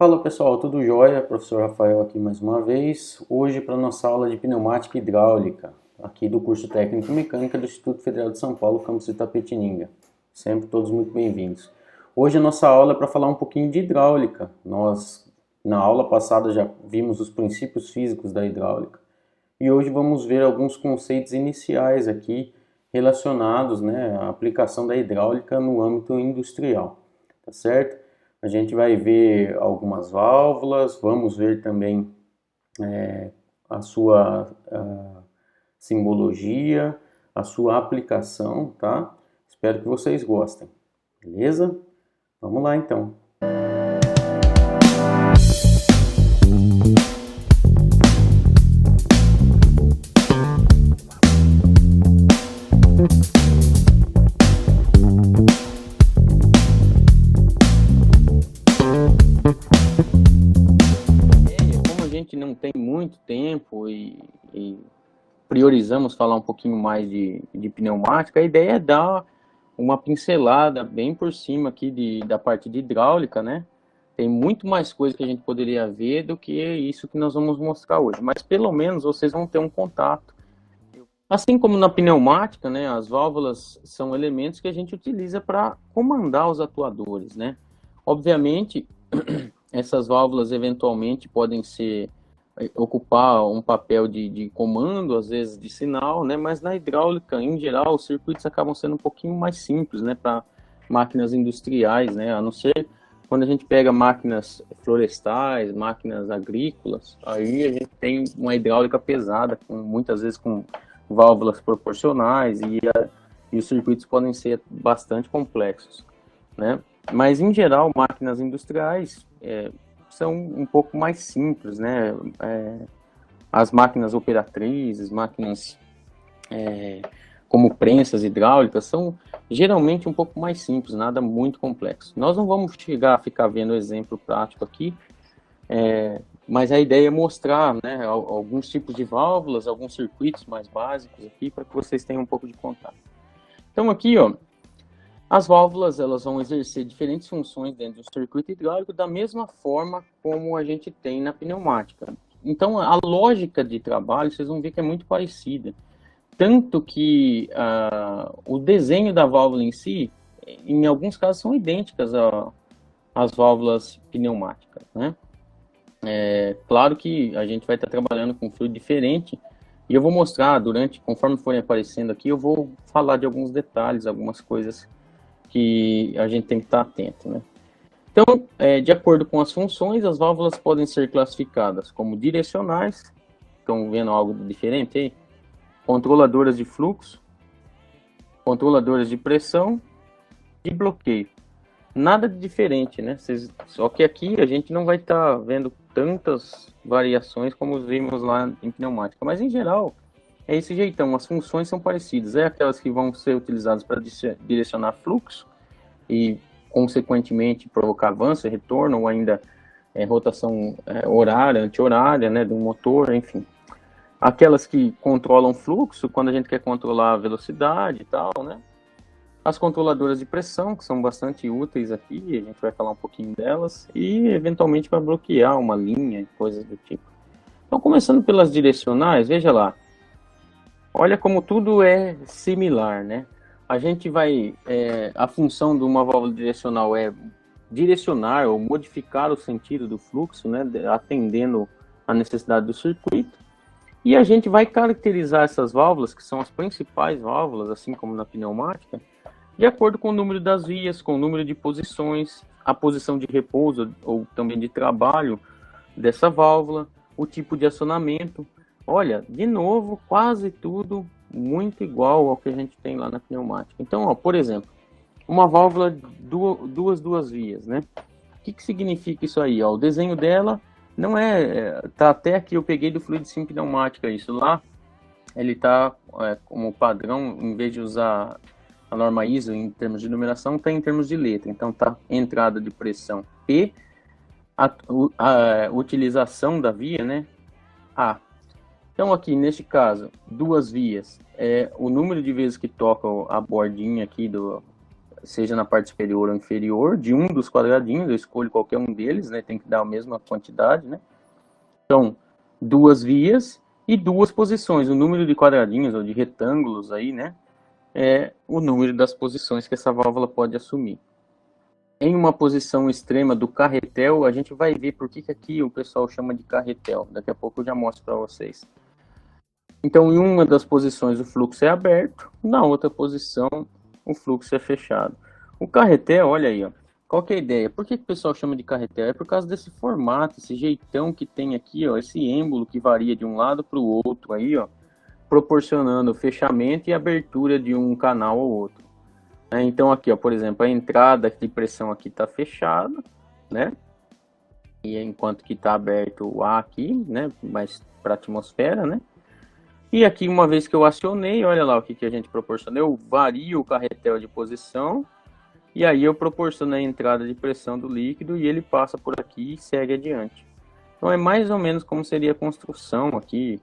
Fala pessoal, tudo jóia? Professor Rafael aqui mais uma vez. Hoje para nossa aula de pneumática e hidráulica, aqui do curso técnico mecânica do Instituto Federal de São Paulo, campus Itapetininga. Sempre todos muito bem-vindos. Hoje a nossa aula é para falar um pouquinho de hidráulica. Nós, na aula passada, já vimos os princípios físicos da hidráulica. E hoje vamos ver alguns conceitos iniciais aqui relacionados, à aplicação da hidráulica no âmbito industrial, tá certo? A gente vai ver algumas válvulas, vamos ver também a sua simbologia, a sua aplicação, tá? Espero que vocês gostem, beleza? Vamos lá então. Como a gente não tem muito tempo e priorizamos falar um pouquinho mais de pneumática, a ideia é dar uma pincelada bem por cima aqui da parte de hidráulica, né? Tem muito mais coisa que a gente poderia ver do que isso que nós vamos mostrar hoje, mas pelo menos vocês vão ter um contato. Assim como na pneumática, né, as válvulas são elementos que a gente utiliza para comandar os atuadores, né? Obviamente, essas válvulas eventualmente podem ocupar um papel de comando, às vezes de sinal, né? Mas na hidráulica, em geral, os circuitos acabam sendo um pouquinho mais simples, né? Para máquinas industriais, né? A não ser quando a gente pega máquinas florestais, máquinas agrícolas, aí a gente tem uma hidráulica pesada, muitas vezes com válvulas proporcionais e os circuitos podem ser bastante complexos, né? Mas em geral, máquinas industriais são um pouco mais simples, né? As máquinas operatrizes, máquinas como prensas hidráulicas são geralmente um pouco mais simples, nada muito complexo. Nós não vamos chegar a ficar vendo exemplo prático aqui, mas a ideia é mostrar, né, alguns tipos de válvulas, alguns circuitos mais básicos aqui, para que vocês tenham um pouco de contato. Então aqui, ó, as válvulas elas vão exercer diferentes funções dentro do circuito hidráulico da mesma forma como a gente tem na pneumática. Então a lógica de trabalho, vocês vão ver que é muito parecida. Tanto que o desenho da válvula em si, em alguns casos, são idênticas às válvulas pneumáticas, né? Claro que a gente vai estar trabalhando com fluido diferente, e eu vou mostrar conforme forem aparecendo aqui, eu vou falar de alguns detalhes, algumas coisas que a gente tem que estar atento, né? Então, de acordo com as funções, as válvulas podem ser classificadas como direcionais, estão vendo algo diferente aí? Controladoras de fluxo, controladoras de pressão e bloqueio. Nada de diferente, né? Só que aqui a gente não vai estar vendo tantas variações como vimos lá em pneumática, mas em geral é esse jeitão, as funções são parecidas, aquelas que vão ser utilizadas para direcionar fluxo e consequentemente provocar avanço, retorno ou ainda rotação horária, anti-horária, né, do motor, enfim. Aquelas que controlam fluxo, quando a gente quer controlar a velocidade e tal, né? As controladoras de pressão, que são bastante úteis aqui, a gente vai falar um pouquinho delas, e eventualmente para bloquear uma linha, coisas do tipo. Então, começando pelas direcionais, veja lá. Olha como tudo é similar, né? A gente vai... a função de uma válvula direcional é direcionar ou modificar o sentido do fluxo, né? Atendendo a necessidade do circuito. E a gente vai caracterizar essas válvulas, que são as principais válvulas, assim como na pneumática, de acordo com o número das vias, com o número de posições, a posição de repouso ou também de trabalho dessa válvula, o tipo de acionamento. Olha, de novo, quase tudo muito igual ao que a gente tem lá na pneumática. Então, ó, por exemplo, uma válvula duas vias, né? O que significa isso aí? Ó, o desenho dela não tá até aqui, eu peguei do fluido sim pneumática, isso lá, ele tá como padrão, em vez de usar a norma ISO em termos de numeração, tá em termos de letra. Então tá entrada de pressão P, a utilização da via, né, A. Então aqui, neste caso, duas vias, o número de vezes que toca a bordinha aqui seja na parte superior ou inferior, de um dos quadradinhos, eu escolho qualquer um deles, né? Tem que dar a mesma quantidade, né? Então, duas vias e duas posições. O número de quadradinhos ou de retângulos aí, né? É o número das posições que essa válvula pode assumir. Em uma posição extrema do carretel, a gente vai ver por que aqui o pessoal chama de carretel. Daqui a pouco eu já mostro para vocês. Então, em uma das posições o fluxo é aberto, na outra posição o fluxo é fechado. O carretel, olha aí, ó. Qual que é a ideia? Por que o pessoal chama de carretel? É por causa desse formato, esse jeitão que tem aqui, ó, esse êmbolo que varia de um lado para o outro aí, ó, proporcionando o fechamento e abertura de um canal ao outro. Então aqui, ó, por exemplo, a entrada de pressão aqui está fechada, né? E enquanto que está aberto o ar aqui, né? Mas para a atmosfera, né? E aqui, uma vez que eu acionei, olha lá o que a gente proporciona. Eu vario o carretel de posição e aí eu proporciono a entrada de pressão do líquido e ele passa por aqui e segue adiante. Então é mais ou menos como seria a construção aqui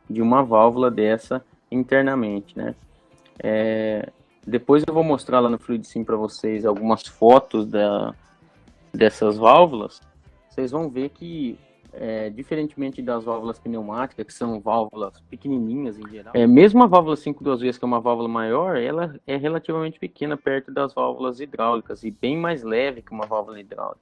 de uma válvula dessa internamente, né? Depois eu vou mostrar lá no FluidSim para vocês algumas fotos dessas válvulas. Vocês vão ver que, diferentemente das válvulas pneumáticas, que são válvulas pequenininhas em geral, mesmo a válvula 5-2 que é uma válvula maior, ela é relativamente pequena perto das válvulas hidráulicas e bem mais leve que uma válvula hidráulica.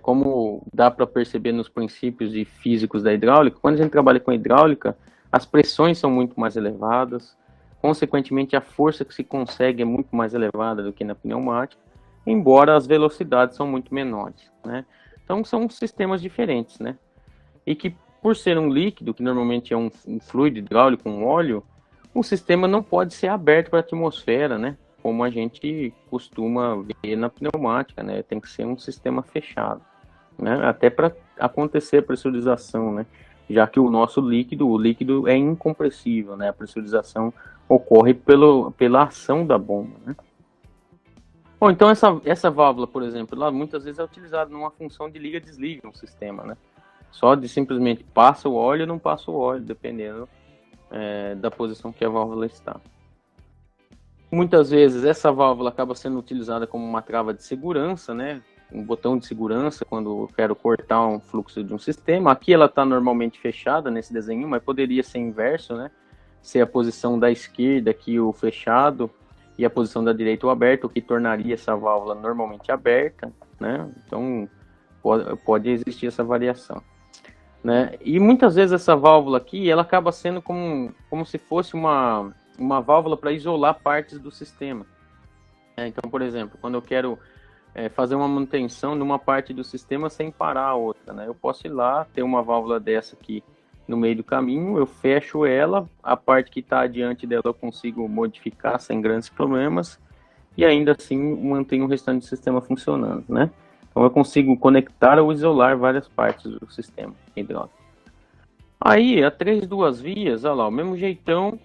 Como dá para perceber nos princípios e físicos da hidráulica, quando a gente trabalha com hidráulica, as pressões são muito mais elevadas, consequentemente a força que se consegue é muito mais elevada do que na pneumática, embora as velocidades são muito menores, né? Então são sistemas diferentes, né? E que por ser um líquido, que normalmente é um fluido hidráulico, um óleo, o sistema não pode ser aberto para a atmosfera, né? Como a gente costuma ver na pneumática, né? Tem que ser um sistema fechado, né? Até para acontecer a pressurização, né? Já que o nosso líquido, o líquido é incompressível, né? A pressurização ocorre pela ação da bomba, né? Bom, então essa válvula, por exemplo, ela muitas vezes é utilizada numa função de liga-desliga no sistema, né? Só de simplesmente passa o óleo ou não passa o óleo, dependendo da posição que a válvula está. Muitas vezes essa válvula acaba sendo utilizada como uma trava de segurança, né? Um botão de segurança quando eu quero cortar um fluxo de um sistema. Aqui ela está normalmente fechada nesse desenho, mas poderia ser inverso, né? Ser a posição da esquerda aqui o fechado e a posição da direita o aberto, o que tornaria essa válvula normalmente aberta, né? Então pode existir essa variação, né? E muitas vezes essa válvula aqui, ela acaba sendo como se fosse uma válvula para isolar partes do sistema. Então, por exemplo, quando eu quero fazer uma manutenção numa parte do sistema sem parar a outra, né? Eu posso ir lá, ter uma válvula dessa aqui no meio do caminho, eu fecho ela, a parte que está adiante dela eu consigo modificar sem grandes problemas e ainda assim mantenho o restante do sistema funcionando, né? Então eu consigo conectar ou isolar várias partes do sistema hidráulico. Aí, a 3-2 vias, olha lá, o mesmo jeitão.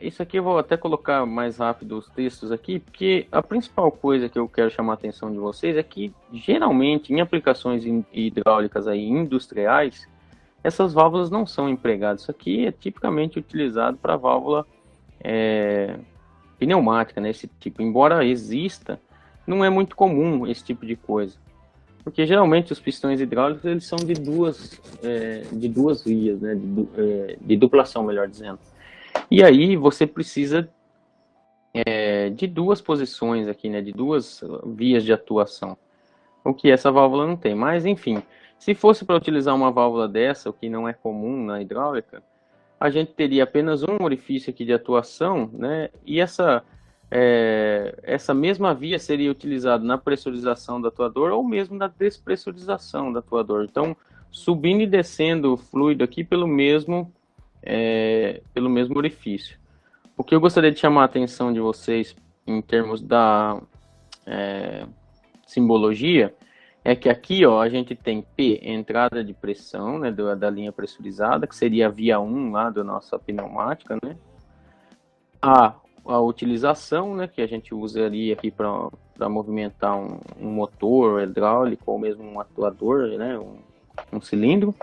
Isso aqui eu vou até colocar mais rápido os textos aqui, porque a principal coisa que eu quero chamar a atenção de vocês é que, geralmente, em aplicações hidráulicas aí, industriais, essas válvulas não são empregadas. Isso aqui é tipicamente utilizado para válvula pneumática, né? Esse tipo. Embora exista, não é muito comum esse tipo de coisa. Porque geralmente os pistões hidráulicos eles são de duas vias, né? De duplação, melhor dizendo. E aí você precisa de duas posições aqui, né? De duas vias de atuação. O que essa válvula não tem. Mas, enfim, se fosse para utilizar uma válvula dessa, o que não é comum na hidráulica, a gente teria apenas um orifício aqui de atuação, né? E essa mesma via seria utilizada na pressurização do atuador ou mesmo na despressurização do atuador. Então, subindo e descendo o fluido aqui pelo mesmo orifício. O que eu gostaria de chamar a atenção de vocês em termos da simbologia é que aqui, ó, a gente tem P, entrada de pressão, né, da linha pressurizada, que seria a via 1 lá da nossa pneumática, né? A utilização, né, que a gente usaria aqui para movimentar um motor hidráulico ou mesmo um atuador, né, um cilindro.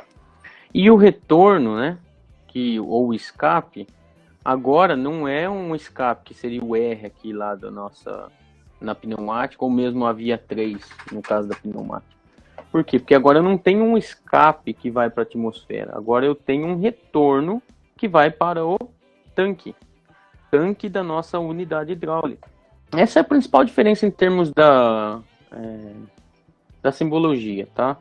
E o retorno, né, ou o escape, agora não é um escape que seria o R aqui lá da nossa na pneumática, ou mesmo a via 3, no caso da pneumática. Por quê? Porque agora eu não tenho um escape que vai para a atmosfera, agora eu tenho um retorno que vai para o tanque da nossa unidade hidráulica. Essa é a principal diferença em termos da simbologia, tá?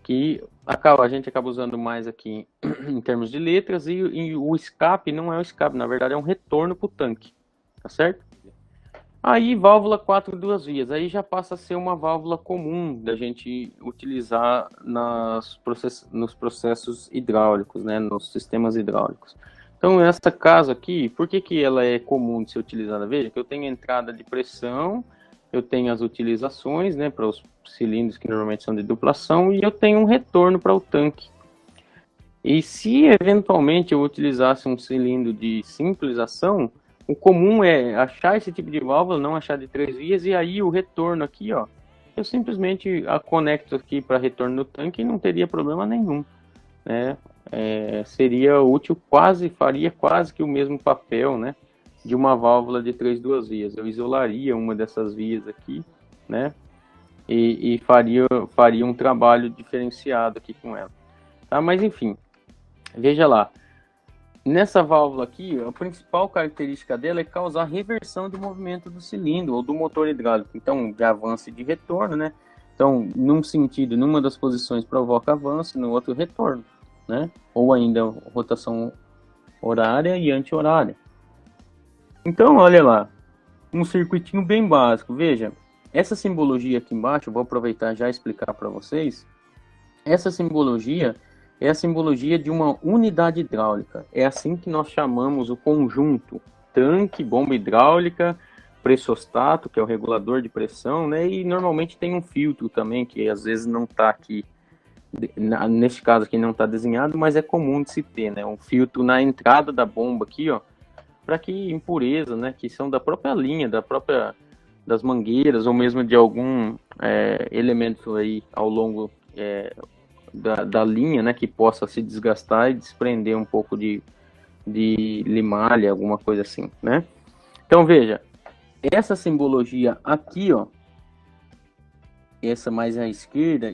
Que a gente acaba usando mais aqui em termos de letras, e o escape não é o escape, na verdade é um retorno para o tanque, tá certo? Aí, válvula 4 duas vias, aí já passa a ser uma válvula comum da gente utilizar nos processos hidráulicos, né, nos sistemas hidráulicos. Então, essa casa aqui, por que ela é comum de ser utilizada? Veja que eu tenho entrada de pressão, eu tenho as utilizações, né, para os cilindros que normalmente são de duplação, e eu tenho um retorno para o tanque. E se eventualmente eu utilizasse um cilindro de simples ação, o comum é achar esse tipo de válvula, não achar de 3 vias, e aí o retorno aqui, ó, eu simplesmente a conecto aqui para retorno no tanque e não teria problema nenhum, né? Seria útil, faria quase que o mesmo papel, né, de uma válvula de 3 duas vias. Eu isolaria uma dessas vias aqui, né, e faria um trabalho diferenciado aqui com ela, tá? Mas enfim, veja lá. Nessa válvula aqui, a principal característica dela é causar reversão de movimento do cilindro ou do motor hidráulico. Então, de avanço e de retorno, né? Então, num sentido, numa das posições provoca avanço, no outro retorno, né? Ou ainda rotação horária e anti-horária. Então, olha lá, um circuitinho bem básico. Veja, essa simbologia aqui embaixo, eu vou aproveitar e já explicar para vocês. Essa simbologia é a simbologia de uma unidade hidráulica. É assim que nós chamamos o conjunto: tanque, bomba hidráulica, pressostato, que é o regulador de pressão, né? E normalmente tem um filtro também, que às vezes não está aqui, neste caso aqui não está desenhado, mas é comum de se ter, né? Um filtro na entrada da bomba aqui, ó, para que impurezas, né, que são da própria linha, das mangueiras, ou mesmo de algum elemento aí ao longo da linha, né, que possa se desgastar e desprender um pouco de limalha, alguma coisa assim, né? Então veja, essa simbologia aqui, ó, essa mais à esquerda,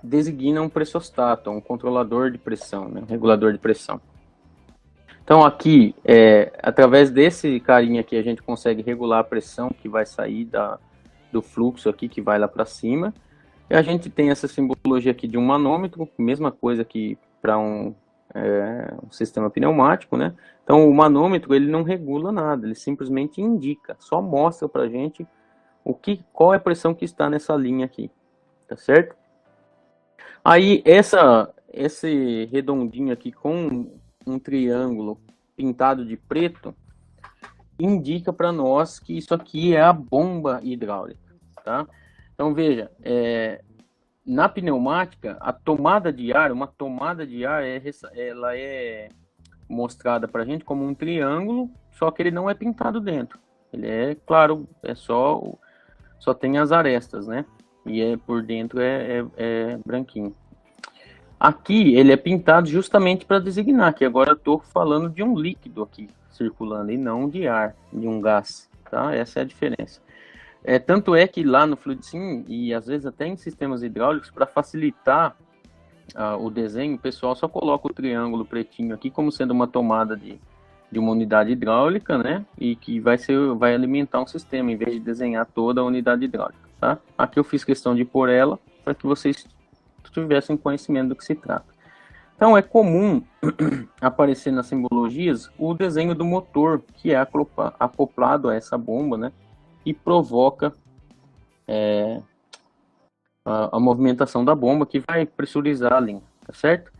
designa um pressostato, um controlador de pressão, né, um regulador de pressão. Então aqui, através desse carinha aqui, a gente consegue regular a pressão que vai sair do fluxo aqui, que vai lá para cima. E a gente tem essa simbologia aqui de um manômetro, mesma coisa que para um sistema pneumático, né? Então o manômetro, ele não regula nada, ele simplesmente indica, só mostra para a gente qual é a pressão que está nessa linha aqui, tá certo? Aí esse redondinho aqui com um triângulo pintado de preto indica para nós que isso aqui é a bomba hidráulica, tá? Então veja, na pneumática, a tomada de ar, uma tomada de ar, ela é mostrada para a gente como um triângulo, só que ele não é pintado dentro. Ele é, claro, só tem as arestas, né? E por dentro é branquinho. Aqui ele é pintado justamente para designar que agora eu estou falando de um líquido aqui circulando e não de ar, de um gás, tá? Essa é a diferença. Tanto é que lá no FluidSim, e às vezes até em sistemas hidráulicos, para facilitar o desenho, o pessoal só coloca o triângulo pretinho aqui como sendo uma tomada de uma unidade hidráulica, né? E que vai alimentar um sistema, em vez de desenhar toda a unidade hidráulica, tá? Aqui eu fiz questão de pôr ela para que vocês tivessem conhecimento do que se trata. Então é comum aparecer nas simbologias o desenho do motor, que é acoplado a essa bomba, né? E provoca a movimentação da bomba, que vai pressurizar a linha, tá certo?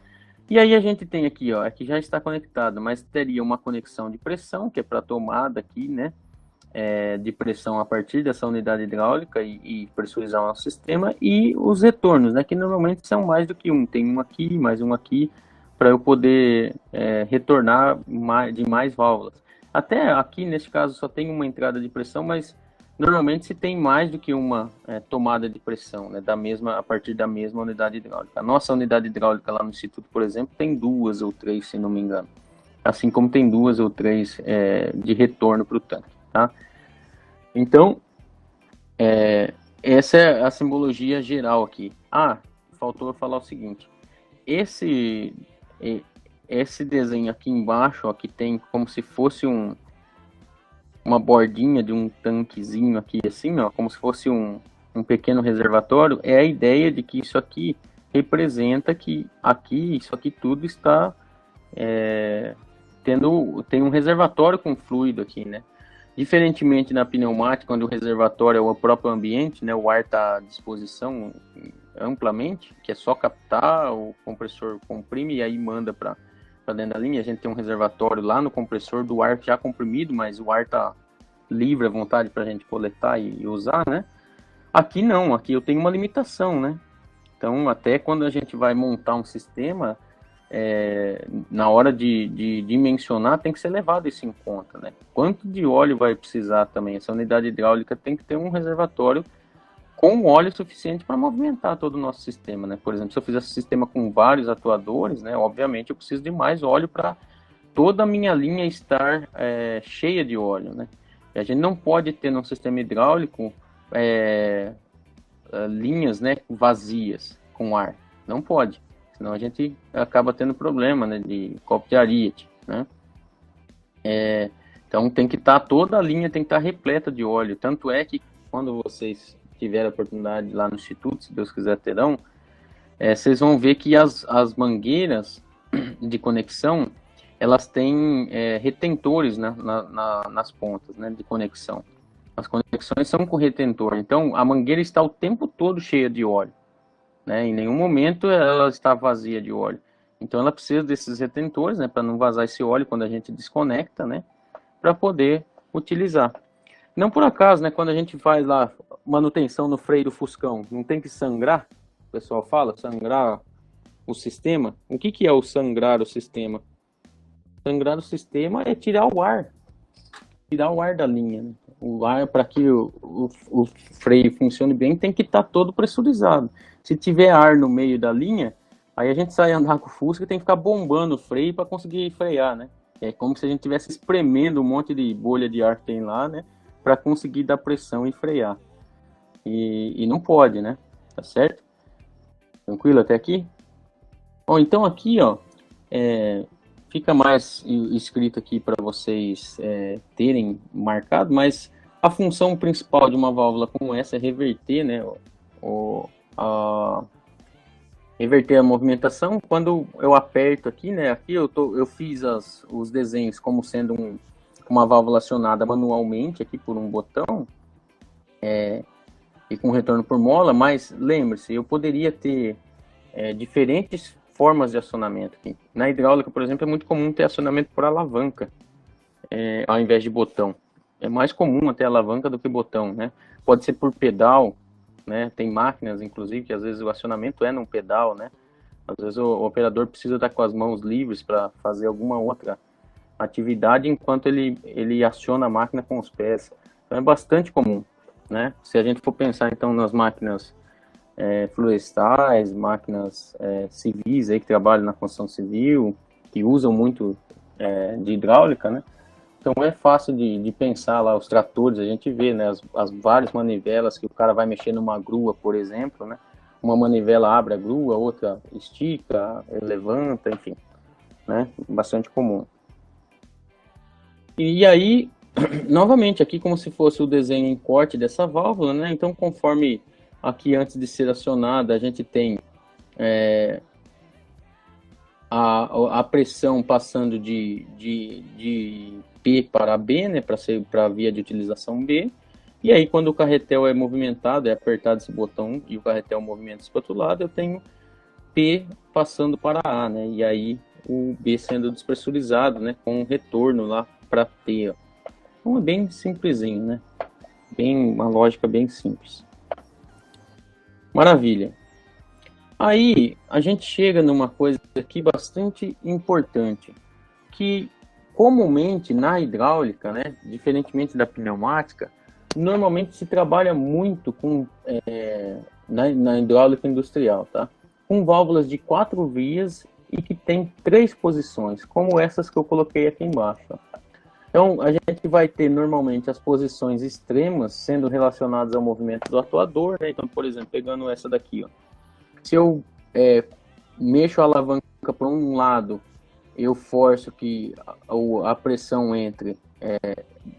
E aí a gente tem aqui, ó, aqui já está conectado, mas teria uma conexão de pressão, que é para tomada aqui, né? De pressão a partir dessa unidade hidráulica e pressurizar o nosso sistema, e os retornos, né? Que normalmente são mais do que um, tem um aqui, mais um aqui, para eu poder retornar de mais válvulas. Até aqui, neste caso, só tem uma entrada de pressão, mas normalmente se tem mais do que uma tomada de pressão, né, a partir da mesma unidade hidráulica. A nossa unidade hidráulica lá no Instituto, por exemplo, tem 2 ou 3, se não me engano. Assim como tem 2 ou 3 de retorno para o tanque, tá? Então, Essa é a simbologia geral aqui. Ah, faltou eu falar o seguinte. Esse, e- esse desenho aqui embaixo, ó, que tem como se fosse uma bordinha de um tanquezinho aqui, assim, ó, como se fosse um pequeno reservatório, é a ideia de que isso aqui representa que aqui, isso aqui tudo está tem um reservatório com fluido aqui, né? Diferentemente na pneumática, onde o reservatório é o próprio ambiente, né? O ar está à disposição amplamente, que é só captar, o compressor comprime e aí manda para dentro da linha. A gente tem um reservatório lá no compressor do ar já comprimido, mas o ar está livre à vontade para a gente coletar e usar, né? Aqui não, aqui eu tenho uma limitação, né? Então, até quando a gente vai montar um sistema, na hora de dimensionar, tem que ser levado isso em conta, né? Quanto de óleo vai precisar também? Essa unidade hidráulica tem que ter um reservatório com óleo suficiente para movimentar todo o nosso sistema, né? Por exemplo, se eu fizesse um sistema com vários atuadores, né? Obviamente eu preciso de mais óleo para toda a minha linha estar cheia de óleo, né? E a gente não pode ter num sistema hidráulico linhas, né, vazias com ar. Não pode. Senão a gente acaba tendo problema, né, de copo de Ariete, né? Então tem que estar toda a linha tem que estar repleta de óleo. Tanto é que quando vocês tiverem a oportunidade lá no instituto, se Deus quiser terão, vocês vão ver que as mangueiras de conexão elas têm retentores, né, nas pontas, né, de conexão. As conexões são com retentor. Então a mangueira está o tempo todo cheia de óleo, né? Em nenhum momento ela está vazia de óleo. Então ela precisa desses retentores, né, para não vazar esse óleo quando a gente desconecta, né, para poder utilizar. Não por acaso, né, quando a gente faz lá manutenção no freio do Fuscão, não tem que sangrar? O pessoal fala, sangrar o sistema. O que é o sangrar o sistema? Sangrar o sistema é tirar o ar da linha, né? O ar, para que o freio funcione bem, tem que estar todo pressurizado. Se tiver ar no meio da linha, aí a gente sai andar com o Fusca e tem que ficar bombando o freio para conseguir frear, né? É como se a gente estivesse espremendo um monte de bolha de ar que tem lá, né? Para conseguir dar pressão e frear. E não pode, né? Tá certo? Tranquilo até aqui? Bom, então aqui, ó, fica mais escrito aqui para vocês terem marcado, mas a função principal de uma válvula como essa é reverter, né, reverter a movimentação. Quando eu aperto aqui, né, aqui eu fiz os desenhos como sendo uma válvula acionada manualmente aqui por um botão e com retorno por mola, mas lembre-se, eu poderia ter diferentes formas de acionamento aqui. Na hidráulica, por exemplo, é muito comum ter acionamento por alavanca, ao invés de botão. É mais comum até alavanca do que botão, né? Pode ser por pedal, né? Tem máquinas, inclusive, que às vezes o acionamento é num pedal, né? Às vezes o operador precisa estar com as mãos livres para fazer alguma outra atividade enquanto ele aciona a máquina com os pés. Então é bastante comum, né? Se a gente for pensar então nas máquinas florestais, máquinas civis aí que trabalham na construção civil, que usam muito de hidráulica, né? Então é fácil de pensar lá os tratores, a gente vê, né, as várias manivelas que o cara vai mexer numa grua, por exemplo, né? Uma manivela abre a grua, outra estica, levanta, enfim, né? Bastante comum. E aí, novamente, aqui como se fosse o desenho em corte dessa válvula, né? Então, conforme aqui antes de ser acionada, a gente tem a pressão passando de P para B, né? Para a via de utilização B. E aí, quando o carretel é movimentado, é apertado esse botão e o carretel movimenta-se para o outro lado, eu tenho P passando para A, né? E aí o B sendo despressurizado, né? Com um retorno lá para P. Ó. Então é bem simplesinho, né? Uma lógica bem simples. Maravilha. Aí a gente chega numa coisa aqui bastante importante, que comumente na hidráulica, né, diferentemente da pneumática, normalmente se trabalha muito com na hidráulica industrial, tá? Com válvulas de 4 vias e que tem 3 posições, como essas que eu coloquei aqui embaixo. Ó. Então, a gente vai ter normalmente as posições extremas sendo relacionadas ao movimento do atuador, né? Então, por exemplo, pegando essa daqui, ó. Se eu mexo a alavanca para um lado, eu forço que a pressão entre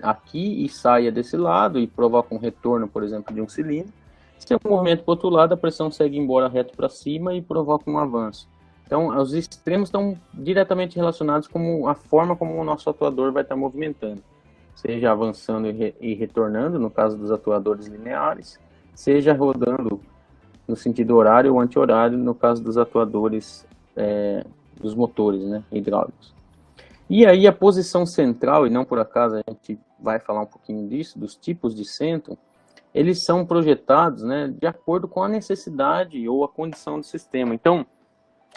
aqui e saia desse lado e provoca um retorno, por exemplo, de um cilindro. Se eu movimento para o outro lado, a pressão segue embora reto para cima e provoca um avanço. Então, os extremos estão diretamente relacionados com a forma como o nosso atuador vai estar movimentando, seja avançando e retornando, no caso dos atuadores lineares, seja rodando no sentido horário ou anti-horário, no caso dos atuadores dos motores, né, hidráulicos. E aí a posição central, e não por acaso a gente vai falar um pouquinho disso, dos tipos de centro, eles são projetados, né, de acordo com a necessidade ou a condição do sistema. Então,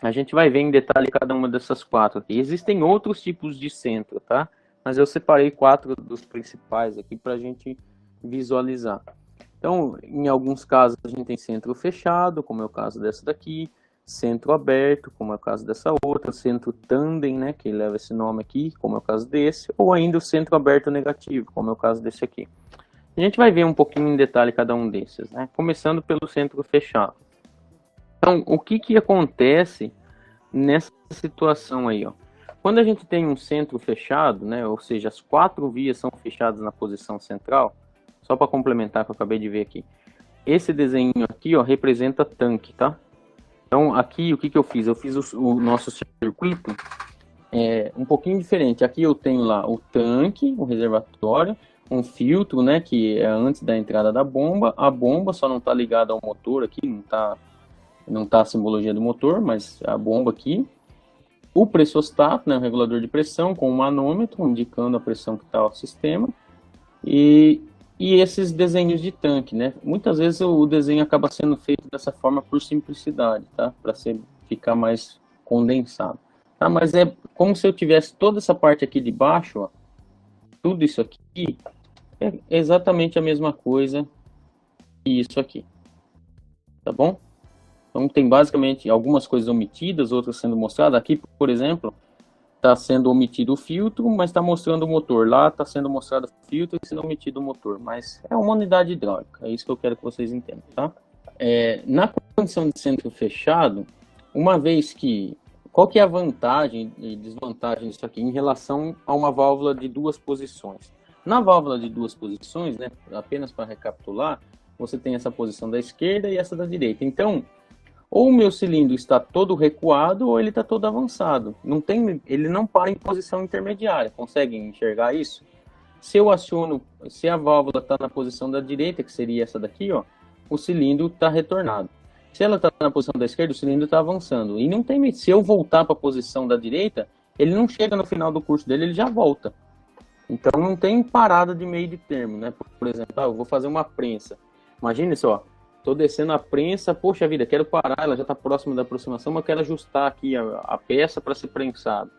a gente vai ver em detalhe cada uma dessas quatro aqui. Existem outros tipos de centro, tá? Mas eu separei 4 dos principais aqui para a gente visualizar. Então, em alguns casos a gente tem centro fechado, como é o caso dessa daqui, centro aberto, como é o caso dessa outra, centro tandem, né, que leva esse nome aqui, como é o caso desse, ou ainda o centro aberto negativo, como é o caso desse aqui. A gente vai ver um pouquinho em detalhe cada um desses, né? Começando pelo centro fechado. Então, o que acontece nessa situação aí, ó? Quando a gente tem um centro fechado, né, ou seja, as 4 vias são fechadas na posição central, só para complementar que eu acabei de ver aqui, esse desenho aqui, ó, representa tanque, tá? Então, aqui, o que eu fiz? Eu fiz o nosso circuito um pouquinho diferente. Aqui eu tenho lá o tanque, o reservatório, um filtro, né, que é antes da entrada da bomba. A bomba só não está ligada ao motor aqui, não tá a simbologia do motor, mas a bomba aqui. O pressostato, né, o regulador de pressão, com o manômetro, indicando a pressão que está o sistema. E esses desenhos de tanque, né? Muitas vezes o desenho acaba sendo feito dessa forma por simplicidade, tá? Para ficar mais condensado. Tá? Mas é como se eu tivesse toda essa parte aqui de baixo, ó, tudo isso aqui é exatamente a mesma coisa que isso aqui, tá bom? Então tem basicamente algumas coisas omitidas, outras sendo mostradas. Aqui, por exemplo, está sendo omitido o filtro, mas está mostrando o motor. Lá está sendo mostrado o filtro e sendo omitido o motor. Mas é uma unidade hidráulica, é isso que eu quero que vocês entendam, tá? Na condição de centro fechado, uma vez que... Qual que é a vantagem e desvantagem disso aqui em relação a uma válvula de 2 posições? Na válvula de 2 posições, né, apenas para recapitular, você tem essa posição da esquerda e essa da direita. Então, ou o meu cilindro está todo recuado ou ele está todo avançado. Ele não para em posição intermediária. Conseguem enxergar isso? Se eu aciono, se a válvula está na posição da direita, que seria essa daqui, ó, o cilindro está retornado. Se ela está na posição da esquerda, o cilindro está avançando. E não tem, se eu voltar para a posição da direita, ele não chega no final do curso dele, ele já volta. Então não tem parada de meio de termo, né? Por exemplo, eu vou fazer uma prensa. Imagine só, estou descendo a prensa, poxa vida, quero parar, ela já está próxima da aproximação, mas quero ajustar aqui a peça para ser prensado.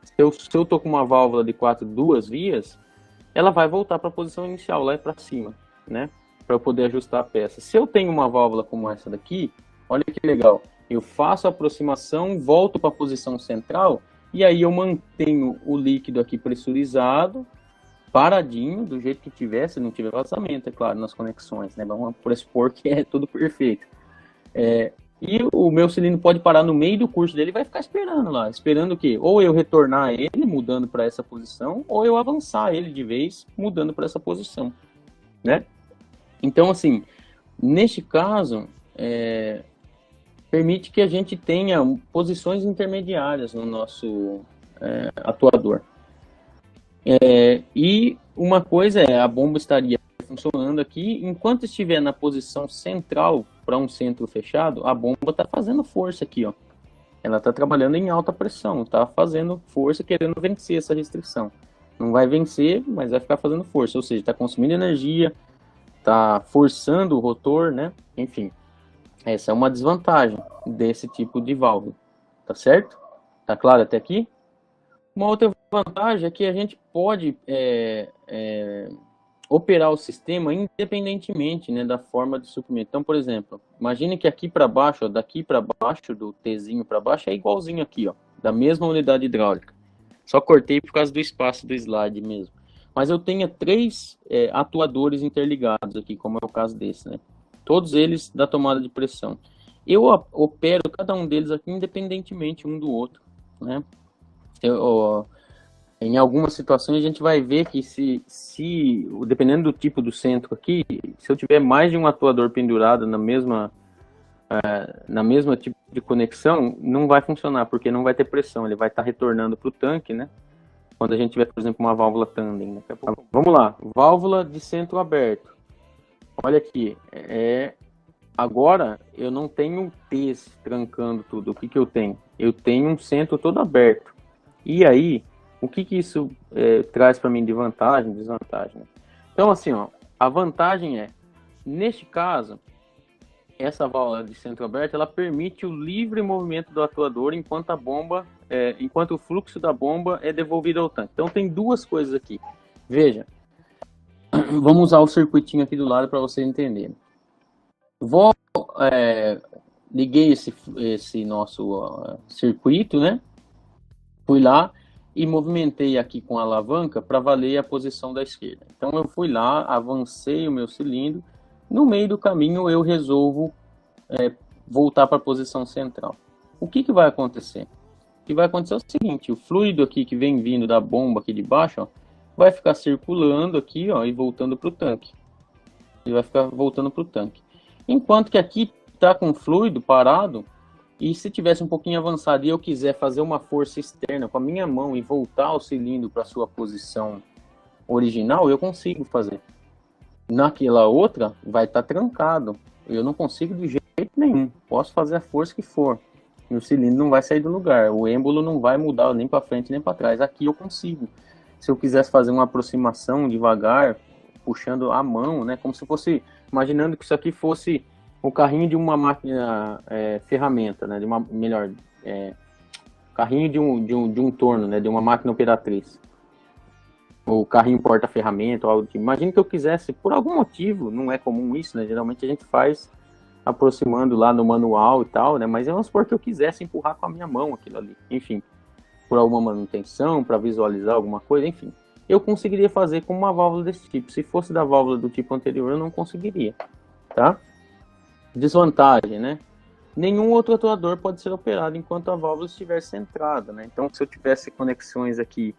Se eu estou com uma válvula de 2 vias, ela vai voltar para a posição inicial, lá para cima, né? Para eu poder ajustar a peça. Se eu tenho uma válvula como essa daqui, olha que legal, eu faço a aproximação, volto para a posição central, e aí eu mantenho o líquido aqui pressurizado, paradinho, do jeito que tiver, se não tiver vazamento, é claro, nas conexões, né? Vamos pressupor que é tudo perfeito. E o meu cilindro pode parar no meio do curso dele e vai ficar esperando lá. Esperando o quê? Ou eu retornar ele, mudando para essa posição, ou eu avançar ele de vez, mudando para essa posição, né? Então, assim, neste caso, permite que a gente tenha posições intermediárias no nosso atuador. E uma coisa a bomba estaria funcionando aqui, enquanto estiver na posição central para um centro fechado, a bomba está fazendo força aqui, ó. Ela está trabalhando em alta pressão, está fazendo força, querendo vencer essa restrição. Não vai vencer, mas vai ficar fazendo força, ou seja, está consumindo energia, está forçando o rotor, né? Enfim, essa é uma desvantagem desse tipo de válvula, tá certo? Tá claro até aqui? Uma outra vantagem é que a gente pode operar o sistema independentemente, né, da forma de suprimento. Então, por exemplo, imagine que aqui para baixo, ó, daqui para baixo, do Tzinho para baixo, é igualzinho aqui, ó, da mesma unidade hidráulica. Só cortei por causa do espaço do slide mesmo. mas eu tenha três atuadores interligados aqui, como é o caso desse, né? Todos eles da tomada de pressão. Eu opero cada um deles aqui independentemente um do outro, né? Em algumas situações a gente vai ver que dependendo do tipo do centro aqui, se eu tiver mais de um atuador pendurado na mesma tipo de conexão, não vai funcionar, porque não vai ter pressão, ele vai estar retornando para o tanque, né? Quando a gente tiver, por exemplo, uma válvula tandem. Né? Vamos lá, válvula de centro aberto. Olha aqui, agora eu não tenho T's trancando tudo. O que eu tenho? Eu tenho um centro todo aberto. E aí, o que isso traz para mim de vantagem, desvantagem? Né? Então, assim, ó, a vantagem neste caso, essa válvula de centro aberto, ela permite o livre movimento do atuador enquanto enquanto o fluxo da bomba é devolvido ao tanque. Então tem duas coisas aqui. Veja, vamos usar o circuitinho aqui do lado para vocês entenderem. Liguei esse nosso circuito, né? Fui lá e movimentei aqui com a alavanca para valer a posição da esquerda. Então eu fui lá, avancei o meu cilindro. No meio do caminho eu resolvo voltar para a posição central. O que vai acontecer? O que vai acontecer é o seguinte, o fluido aqui que vem vindo da bomba aqui de baixo, ó, vai ficar circulando aqui, ó, e voltando para o tanque. Ele vai ficar voltando para o tanque. Enquanto que aqui está com o fluido parado, e se tivesse um pouquinho avançado e eu quiser fazer uma força externa com a minha mão e voltar o cilindro para sua posição original, eu consigo fazer. Naquela outra, vai estar trancado. Eu não consigo de jeito nenhum. Posso fazer a força que for. E o cilindro não vai sair do lugar. O êmbolo não vai mudar nem para frente nem para trás. Aqui eu consigo. Se eu quisesse fazer uma aproximação devagar, puxando a mão, né? Como se fosse, imaginando que isso aqui fosse o carrinho de uma máquina ferramenta, né? Carrinho de um torno, né? De uma máquina operatriz. O carrinho porta-ferramenta, ou algo tipo. Imagina que eu quisesse, por algum motivo, não é comum isso, né? Geralmente a gente faz aproximando lá no manual e tal, né? Mas vamos supor que eu quisesse empurrar com a minha mão aquilo ali. Enfim, por alguma manutenção, para visualizar alguma coisa, enfim. Eu conseguiria fazer com uma válvula desse tipo. Se fosse da válvula do tipo anterior, eu não conseguiria, tá? Desvantagem, né? Nenhum outro atuador pode ser operado enquanto a válvula estiver centrada, né? Então, se eu tivesse conexões aqui,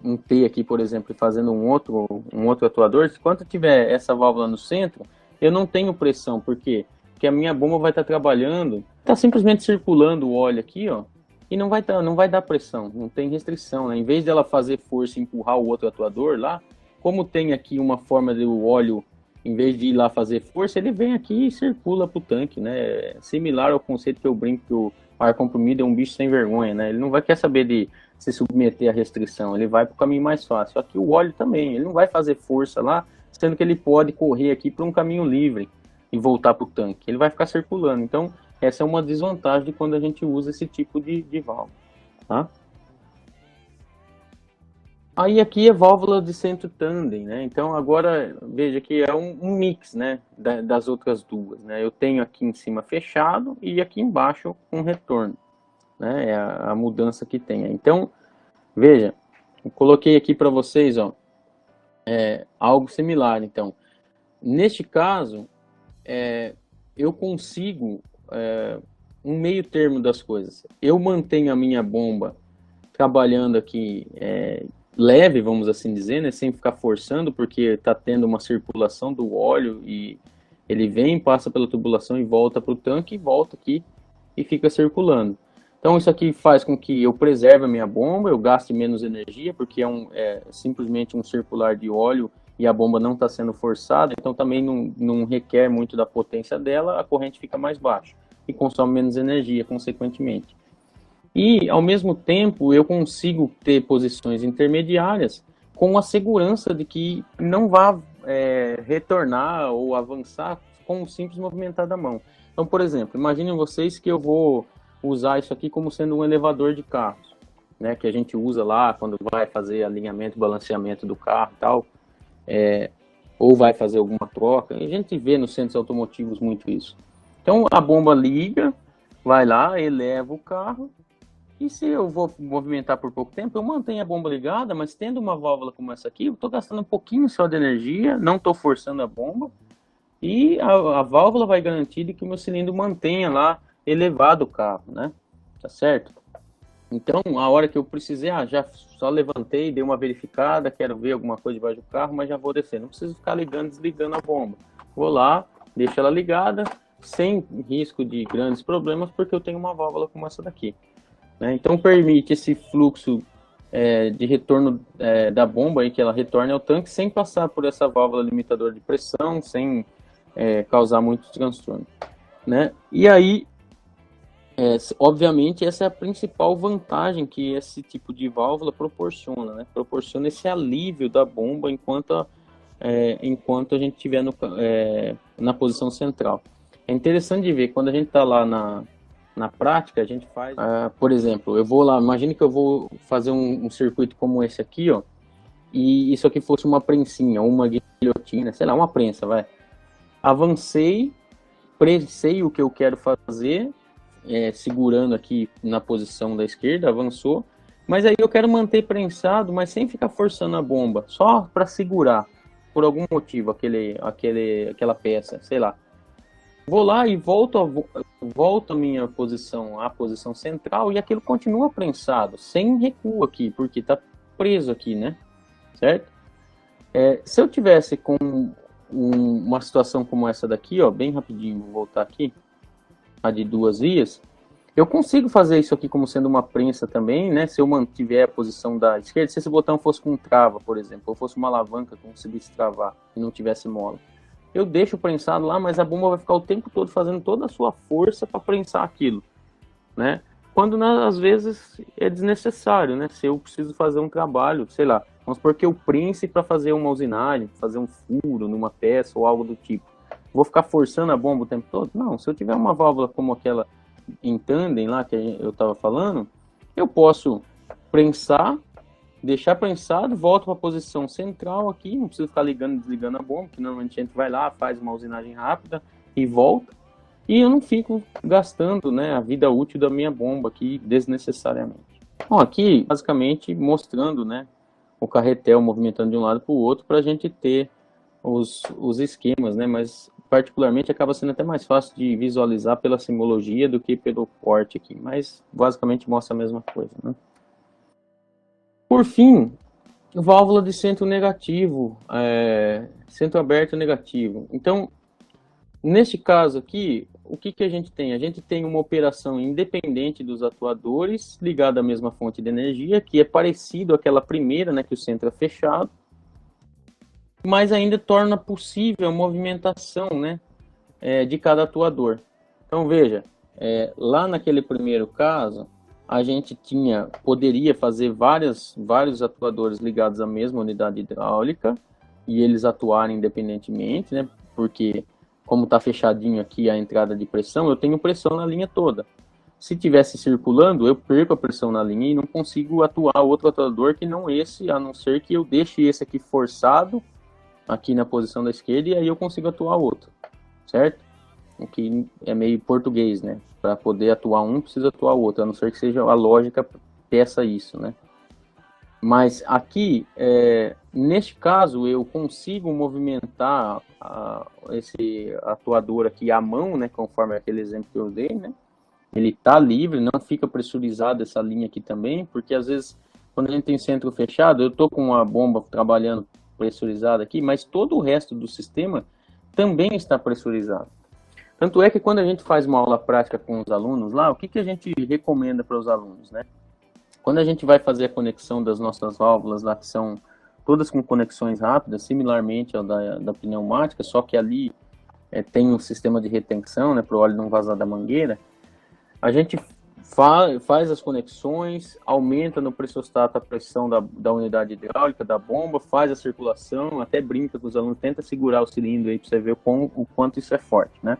um T aqui, por exemplo, fazendo um outro atuador, enquanto tiver essa válvula no centro, eu não tenho pressão, por quê? Porque a minha bomba vai estar trabalhando, está simplesmente circulando o óleo aqui, ó, e não vai dar pressão, não tem restrição, né? Em vez dela fazer força e empurrar o outro atuador lá, como tem aqui uma forma do óleo, em vez de ir lá fazer força, ele vem aqui e circula para o tanque, né? Similar ao conceito que eu brinco que o ar comprimido é um bicho sem vergonha, né? Ele não quer saber de se submeter à restrição, ele vai para o caminho mais fácil. Aqui o óleo também, ele não vai fazer força lá, sendo que ele pode correr aqui para um caminho livre e voltar para o tanque. Ele vai ficar circulando. Então, essa é uma desvantagem de quando a gente usa esse tipo de válvula. Tá? Aí aqui é válvula de centro tandem, né? Então agora veja que é um mix, né, das outras duas, né? Eu tenho aqui em cima fechado e aqui embaixo um retorno, né? É a mudança que tem. Então veja, eu coloquei aqui para vocês, ó, algo similar. Então neste caso eu consigo um meio termo das coisas. Eu mantenho a minha bomba trabalhando aqui leve, vamos assim dizer, né, sem ficar forçando, porque está tendo uma circulação do óleo e ele vem, passa pela tubulação e volta para o tanque, e volta aqui e fica circulando. Então isso aqui faz com que eu preserve a minha bomba, eu gaste menos energia, porque é simplesmente um circular de óleo e a bomba não está sendo forçada, então também não requer muito da potência dela, a corrente fica mais baixa e consome menos energia, consequentemente. E, ao mesmo tempo, eu consigo ter posições intermediárias com a segurança de que não vá retornar ou avançar com o simples movimentar da mão. Então, por exemplo, imaginem vocês que eu vou usar isso aqui como sendo um elevador de carros, né, que a gente usa lá quando vai fazer alinhamento, balanceamento do carro e tal, ou vai fazer alguma troca. A gente vê nos centros automotivos muito isso. Então, a bomba liga, vai lá, eleva o carro, E se eu vou movimentar por pouco tempo, eu mantenho a bomba ligada, mas tendo uma válvula como essa aqui, eu estou gastando um pouquinho só de energia, não estou forçando a bomba, e a válvula vai garantir que o meu cilindro mantenha lá elevado o carro, né? Tá certo? Então, a hora que eu precisei, já só levantei, dei uma verificada, quero ver alguma coisa debaixo do carro, mas já vou descer. Não preciso ficar ligando e desligando a bomba. Vou lá, deixo ela ligada, sem risco de grandes problemas, porque eu tenho uma válvula como essa daqui, né? Então, permite esse fluxo de retorno da bomba, aí, que ela retorne ao tanque, sem passar por essa válvula limitadora de pressão, sem causar muito transtorno, né? E aí, obviamente, essa é a principal vantagem que esse tipo de válvula proporciona, né? Proporciona esse alívio da bomba enquanto a gente estiver na posição central. É interessante de ver, quando a gente está lá na prática, a gente faz, por exemplo, eu vou lá, imagine que eu vou fazer um circuito como esse aqui, ó, e isso aqui fosse uma prensinha, ou uma guilhotina, sei lá, uma prensa, vai. Avancei, prensei o que eu quero fazer, segurando aqui na posição da esquerda, avançou, mas aí eu quero manter prensado, mas sem ficar forçando a bomba, só para segurar, por algum motivo, aquela peça, sei lá. Vou lá e volto a minha posição à posição central e aquilo continua prensado, sem recuo aqui, porque está preso aqui, né? Certo? Se eu tivesse com uma situação como essa daqui, ó, bem rapidinho, vou voltar aqui, a de 2 vias, eu consigo fazer isso aqui como sendo uma prensa também, né? Se eu mantiver a posição da esquerda, se esse botão fosse com trava, por exemplo, ou fosse uma alavanca que conseguisse travar e não tivesse mola, eu deixo prensado lá, mas a bomba vai ficar o tempo todo fazendo toda a sua força para prensar aquilo, né? Quando às vezes é desnecessário, né? Se eu preciso fazer um trabalho, sei lá, vamos supor que eu prense para fazer uma usinagem, fazer um furo numa peça ou algo do tipo. Vou ficar forçando a bomba o tempo todo? Não, se eu tiver uma válvula como aquela em tandem lá que eu estava falando, eu posso prensar, deixar prensado, volto para a posição central aqui, não preciso ficar ligando e desligando a bomba, que normalmente a gente vai lá, faz uma usinagem rápida e volta, e eu não fico gastando, né, a vida útil da minha bomba aqui desnecessariamente. Bom, aqui basicamente mostrando, né, o carretel movimentando de um lado para o outro para a gente ter os esquemas, né, mas particularmente acaba sendo até mais fácil de visualizar pela simbologia do que pelo corte aqui, mas basicamente mostra a mesma coisa, né? Por fim, válvula de centro negativo, centro aberto negativo. Então, neste caso aqui, o que a gente tem? A gente tem uma operação independente dos atuadores, ligada à mesma fonte de energia, que é parecido àquela primeira, né, que o centro é fechado, mas ainda torna possível a movimentação, né, de cada atuador. Então veja, lá naquele primeiro caso, a gente poderia fazer vários atuadores ligados à mesma unidade hidráulica e eles atuarem independentemente, né, porque como está fechadinho aqui a entrada de pressão, eu tenho pressão na linha toda. Se tivesse circulando, eu perco a pressão na linha e não consigo atuar outro atuador que não esse, a não ser que eu deixe esse aqui forçado aqui na posição da esquerda e aí eu consigo atuar outro, certo? O que é meio português, né? Para poder atuar um, precisa atuar o outro, a não ser que seja a lógica peça isso, né? Mas aqui, neste caso, eu consigo movimentar esse atuador aqui à mão, né? Conforme aquele exemplo que eu dei, né? Ele está livre, não fica pressurizado essa linha aqui também, porque às vezes, quando a gente tem centro fechado, eu estou com uma bomba trabalhando pressurizada aqui, mas todo o resto do sistema também está pressurizado. Tanto é que quando a gente faz uma aula prática com os alunos lá, o que a gente recomenda para os alunos, né? Quando a gente vai fazer a conexão das nossas válvulas lá, que são todas com conexões rápidas, similarmente ao da pneumática, só que ali tem um sistema de retenção, né, para o óleo não vazar da mangueira, a gente faz as conexões, aumenta no pressostato a pressão da unidade hidráulica, da bomba, faz a circulação, até brinca com os alunos, tenta segurar o cilindro aí para você ver o quanto isso é forte, né?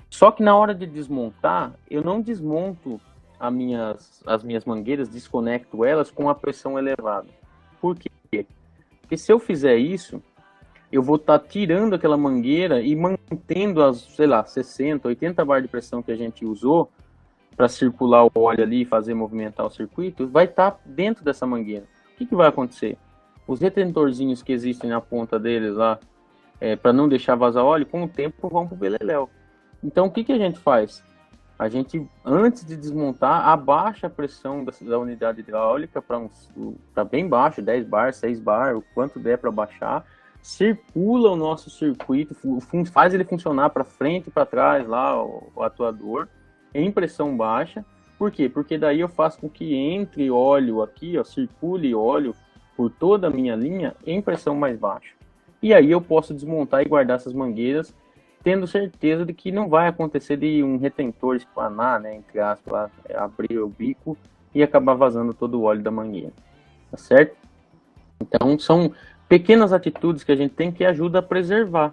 Só que na hora de desmontar, eu não desmonto as minhas mangueiras, desconecto elas com a pressão elevada. Por quê? Porque se eu fizer isso, eu vou estar tirando aquela mangueira e mantendo as, sei lá, 60, 80 bar de pressão que a gente usou para circular o óleo ali e fazer movimentar o circuito, vai estar dentro dessa mangueira. O que vai acontecer? Os retentorzinhos que existem na ponta deles lá, para não deixar vazar óleo, com o tempo vão para o beleléu. Então, o que a gente faz? A gente, antes de desmontar, abaixa a pressão da unidade hidráulica para bem baixo, 10 bar, 6 bar, o quanto der para baixar, circula o nosso circuito, faz ele funcionar para frente e para trás, lá, o atuador, em pressão baixa. Por quê? Porque daí eu faço com que entre óleo aqui, ó, circule óleo por toda a minha linha em pressão mais baixa. E aí eu posso desmontar e guardar essas mangueiras, tendo certeza de que não vai acontecer de um retentor espanar, né, entre aspas, abrir o bico e acabar vazando todo o óleo da mangueira, tá certo? Então são pequenas atitudes que a gente tem que ajudar a preservar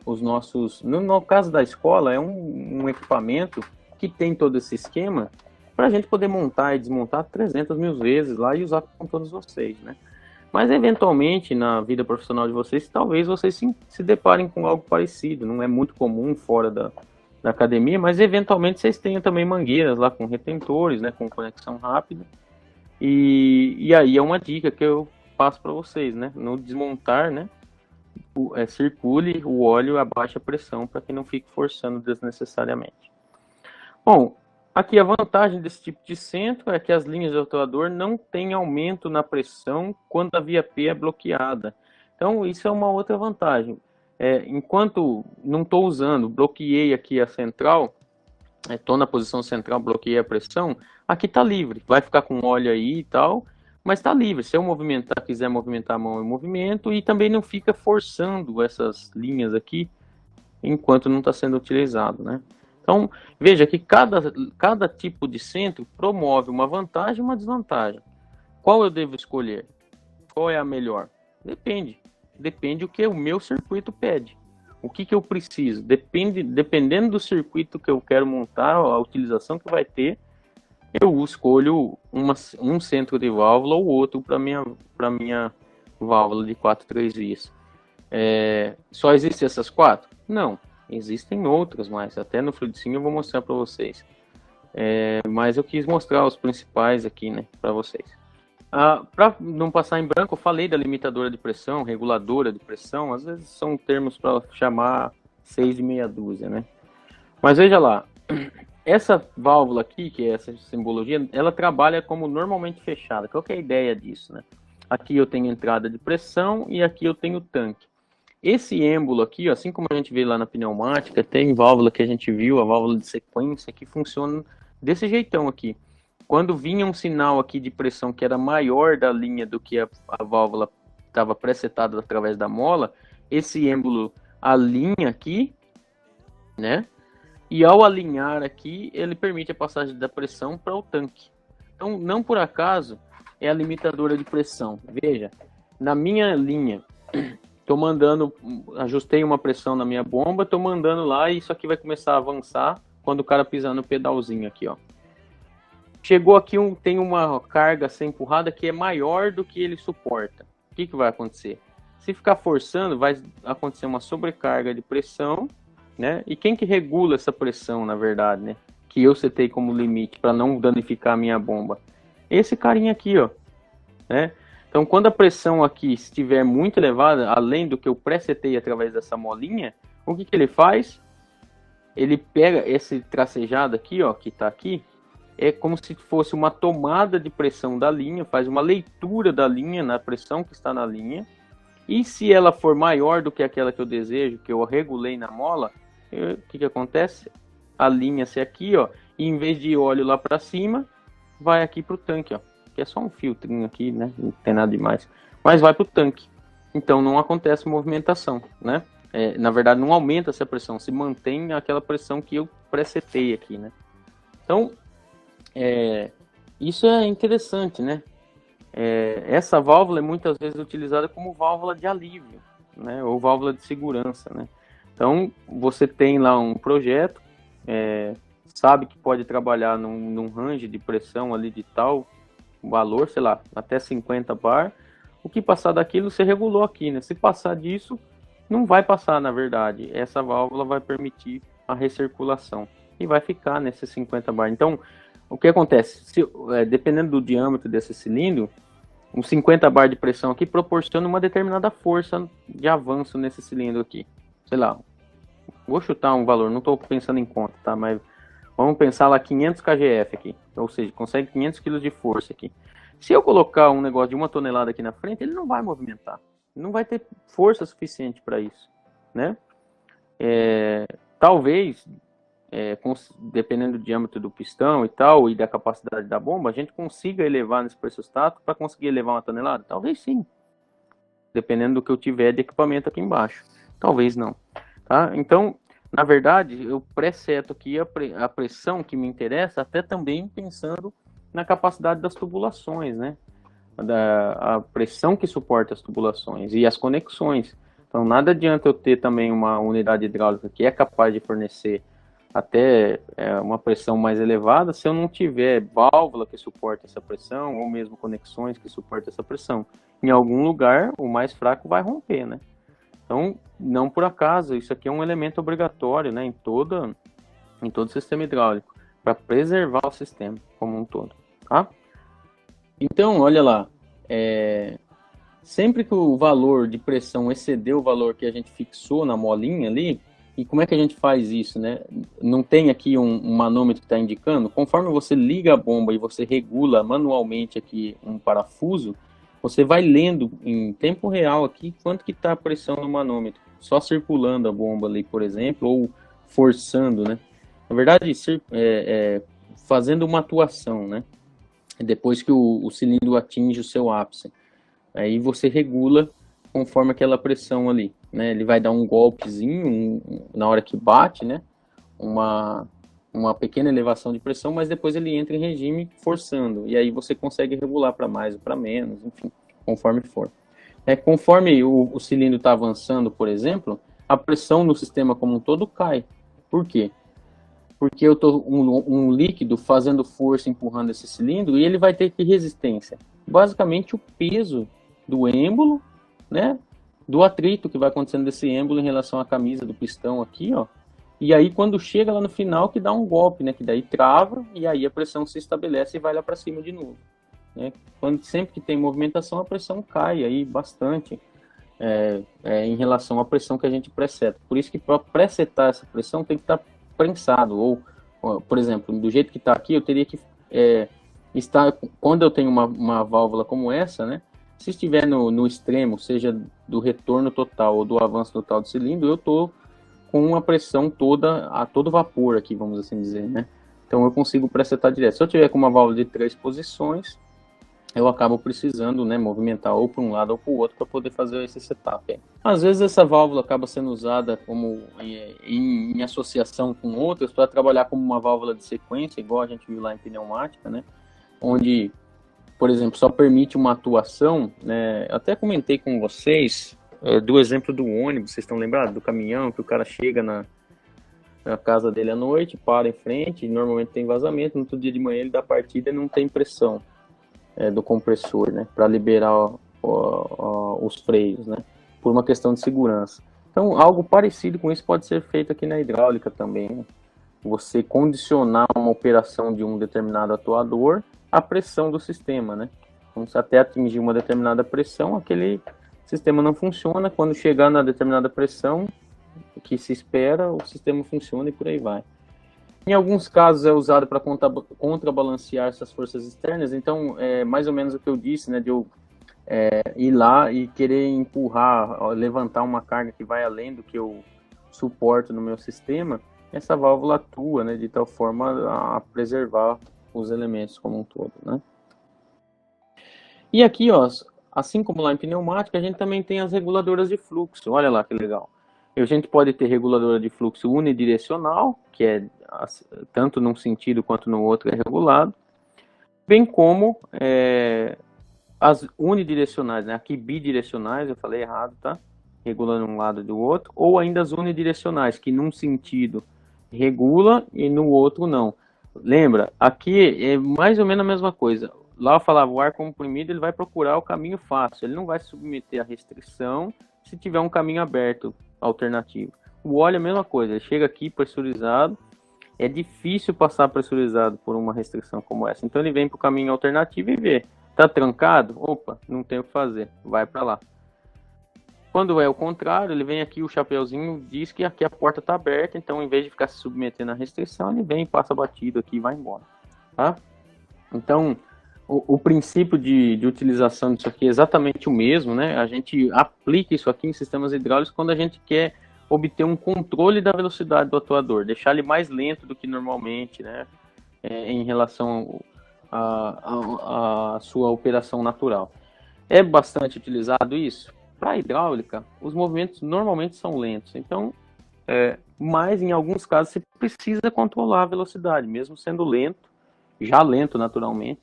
os nossos... No caso da escola, é um equipamento que tem todo esse esquema para a gente poder montar e desmontar 300 mil vezes lá e usar com todos vocês, né? Mas, eventualmente, na vida profissional de vocês, talvez vocês se deparem com algo parecido. Não é muito comum fora da academia, mas, eventualmente, vocês tenham também mangueiras lá com retentores, né, com conexão rápida. E aí é uma dica que eu passo para vocês, né? No desmontar, né, circule o óleo a baixa pressão para que não fique forçando desnecessariamente. Bom, aqui a vantagem desse tipo de centro é que as linhas de atuador não têm aumento na pressão quando a via P é bloqueada. Então, isso é uma outra vantagem. Enquanto não estou usando, bloqueei aqui a central, estou na posição central, bloqueei a pressão, aqui está livre. Vai ficar com óleo aí e tal, mas está livre. Se eu quiser movimentar a mão, eu movimento, e também não fica forçando essas linhas aqui enquanto não está sendo utilizado, né? Então, veja que cada tipo de centro promove uma vantagem e uma desvantagem. Qual eu devo escolher? Qual é a melhor? Depende. Depende do que o meu circuito pede. O que eu preciso? Dependendo do circuito que eu quero montar, a utilização que vai ter, eu escolho um centro de válvula ou outro para minha válvula de 4-3 vias. Só existem essas 4? Não. Existem outras, mas até no Fluidicine eu vou mostrar para vocês. Mas eu quis mostrar os principais aqui, né, para vocês. Para não passar em branco, eu falei da limitadora de pressão, reguladora de pressão. Às vezes são termos para chamar 6 de meia dúzia, né? Mas veja lá, essa válvula aqui, que é essa simbologia, ela trabalha como normalmente fechada. Qual que é a ideia disso, né? Aqui eu tenho entrada de pressão e aqui eu tenho tanque. Esse êmbolo aqui, assim como a gente vê lá na pneumática, tem válvula que a gente viu, a válvula de sequência, que funciona desse jeitão aqui. Quando vinha um sinal aqui de pressão que era maior da linha do que a válvula estava presetada através da mola, esse êmbolo alinha aqui, né? E ao alinhar aqui, ele permite a passagem da pressão para o tanque. Então, não por acaso, é a limitadora de pressão. Veja, na minha linha... ajustei uma pressão na minha bomba, tô mandando lá e isso aqui vai começar a avançar quando o cara pisar no pedalzinho aqui, ó. Chegou aqui, tem uma carga a ser empurrada que é maior do que ele suporta. O que vai acontecer? Se ficar forçando, vai acontecer uma sobrecarga de pressão, né? E quem que regula essa pressão, na verdade, né? Que eu setei como limite para não danificar a minha bomba? Esse carinha aqui, ó, né? Então, quando a pressão aqui estiver muito elevada, além do que eu presetei através dessa molinha, o que ele faz? Ele pega esse tracejado aqui, ó, que está aqui, é como se fosse uma tomada de pressão da linha, faz uma leitura da linha, na pressão que está na linha, e se ela for maior do que aquela que eu desejo, que eu regulei na mola, o que acontece? Alinha-se aqui, ó, e em vez de óleo lá para cima, vai aqui para o tanque, ó. Que é só um filtrinho aqui, né? Não tem nada demais. Mas vai para o tanque. Então não acontece movimentação, né? Na verdade, não aumenta essa pressão. Se mantém aquela pressão que eu presetei aqui, né? Então, isso é interessante, né? Essa válvula é muitas vezes utilizada como válvula de alívio, né? Ou válvula de segurança, né? Então, você tem lá um projeto, sabe que pode trabalhar num range de pressão ali de tal valor, sei lá, até 50 bar. O que passar daquilo você regulou aqui, né? Se passar disso, não vai passar, na verdade. Essa válvula vai permitir a recirculação, e vai ficar nesses 50 bar. Então, o que acontece? Dependendo do diâmetro desse cilindro, um 50 bar de pressão aqui proporciona uma determinada força de avanço nesse cilindro aqui. Sei lá, vou chutar um valor, não estou pensando em conta, tá? Mas vamos pensar lá 500 kgf aqui, ou seja, consegue 500 kg de força aqui. Se eu colocar um negócio de 1 tonelada aqui na frente, ele não vai movimentar, não vai ter força suficiente para isso, né? Talvez, dependendo do diâmetro do pistão e tal, e da capacidade da bomba, a gente consiga elevar nesse pressostato para conseguir elevar 1 tonelada? Talvez sim, dependendo do que eu tiver de equipamento aqui embaixo. Talvez não, tá? Então, na verdade, eu preseto aqui a pressão que me interessa, até também pensando na capacidade das tubulações, né? A pressão que suporta as tubulações e as conexões. Então, nada adianta eu ter também uma unidade hidráulica que é capaz de fornecer até uma pressão mais elevada se eu não tiver válvula que suporte essa pressão ou mesmo conexões que suportem essa pressão. Em algum lugar, o mais fraco vai romper, né? Então, não por acaso, isso aqui é um elemento obrigatório, né, em todo sistema hidráulico, para preservar o sistema como um todo, tá? Então, olha lá, sempre que o valor de pressão exceder o valor que a gente fixou na molinha ali, e como é que a gente faz isso, né? Não tem aqui um manômetro que está indicando, conforme você liga a bomba e você regula manualmente aqui um parafuso, você vai lendo em tempo real aqui quanto que está a pressão no manômetro, só circulando a bomba ali, por exemplo, ou forçando, né? Na verdade, fazendo uma atuação, né? Depois que o cilindro atinge o seu ápice. Aí você regula conforme aquela pressão ali, né? Ele vai dar um golpezinho na hora que bate, né? Uma pequena elevação de pressão, mas depois ele entra em regime forçando. E aí você consegue regular para mais ou para menos, enfim, conforme for. Conforme o cilindro está avançando, por exemplo, a pressão no sistema como um todo cai. Por quê? Porque eu estou um líquido fazendo força empurrando esse cilindro e ele vai ter que resistência. Basicamente o peso do êmbolo, né, do atrito que vai acontecendo desse êmbolo em relação à camisa do pistão aqui, ó. E aí quando chega lá no final que dá um golpe, né, que daí trava e aí a pressão se estabelece e vai lá para cima de novo, né? Sempre que tem movimentação a pressão cai aí bastante em relação à pressão que a gente preseta. Por isso que para presetar essa pressão tem que estar prensado, ou, por exemplo, do jeito que está aqui, eu teria que estar, quando eu tenho uma válvula como essa, né, se estiver no extremo, seja do retorno total ou do avanço total do cilindro, eu estou com uma pressão toda, a todo vapor aqui, vamos assim dizer, né, então eu consigo presetar direto. Se eu tiver com uma válvula de 3 posições, eu acabo precisando, né, movimentar ou para um lado ou para o outro para poder fazer esse setup. Às vezes essa válvula acaba sendo usada como em associação com outras para trabalhar como uma válvula de sequência, igual a gente viu lá em pneumática, né, onde, por exemplo, só permite uma atuação, né, até comentei com vocês do exemplo do ônibus, vocês estão lembrados do caminhão, que o cara chega na casa dele à noite, para em frente, normalmente tem vazamento, no outro dia de manhã ele dá partida e não tem pressão do compressor, né, para liberar os freios, né, por uma questão de segurança. Então, algo parecido com isso pode ser feito aqui na hidráulica também, né? Você condicionar uma operação de um determinado atuador à pressão do sistema, né? Então, se até atingir uma determinada pressão, aquele sistema não funciona. Quando chegar na determinada pressão que se espera, o sistema funciona e por aí vai. Em alguns casos é usado para contrabalancear essas forças externas, então é mais ou menos o que eu disse, né, de eu ir lá e querer empurrar, levantar uma carga que vai além do que eu suporto no meu sistema, essa válvula atua, né, de tal forma a preservar os elementos como um todo, né. E aqui, ó, assim como lá em pneumática, a gente também tem as reguladoras de fluxo, olha lá que legal. A gente pode ter reguladora de fluxo unidirecional, que é tanto num sentido quanto no outro é regulado, bem como as unidirecionais, né? Aqui bidirecionais, eu falei errado, tá? Regulando um lado do outro, ou ainda as unidirecionais, que num sentido regula e no outro não. Lembra, aqui é mais ou menos a mesma coisa. Lá eu falava, o ar comprimido ele vai procurar o caminho fácil, ele não vai se submeter à restrição se tiver um caminho aberto alternativo. O óleo é a mesma coisa, ele chega aqui pressurizado é difícil passar pressurizado por uma restrição como essa. Então ele vem para o caminho alternativo e vê. Tá trancado? Opa, não tem o que fazer. Vai para lá. Quando é o contrário, ele vem aqui, o chapeuzinho diz que aqui a porta está aberta, então em vez de ficar se submetendo à restrição, ele vem, passa batido aqui e vai embora. Tá? Então, o princípio de utilização disso aqui é exatamente o mesmo, né? A gente aplica isso aqui em sistemas hidráulicos quando a gente quer obter um controle da velocidade do atuador, deixar ele mais lento do que normalmente, né? Em relação à sua operação natural. É bastante utilizado isso? Para a hidráulica, os movimentos normalmente são lentos, então, mas em alguns casos você precisa controlar a velocidade, mesmo sendo lento, já lento naturalmente,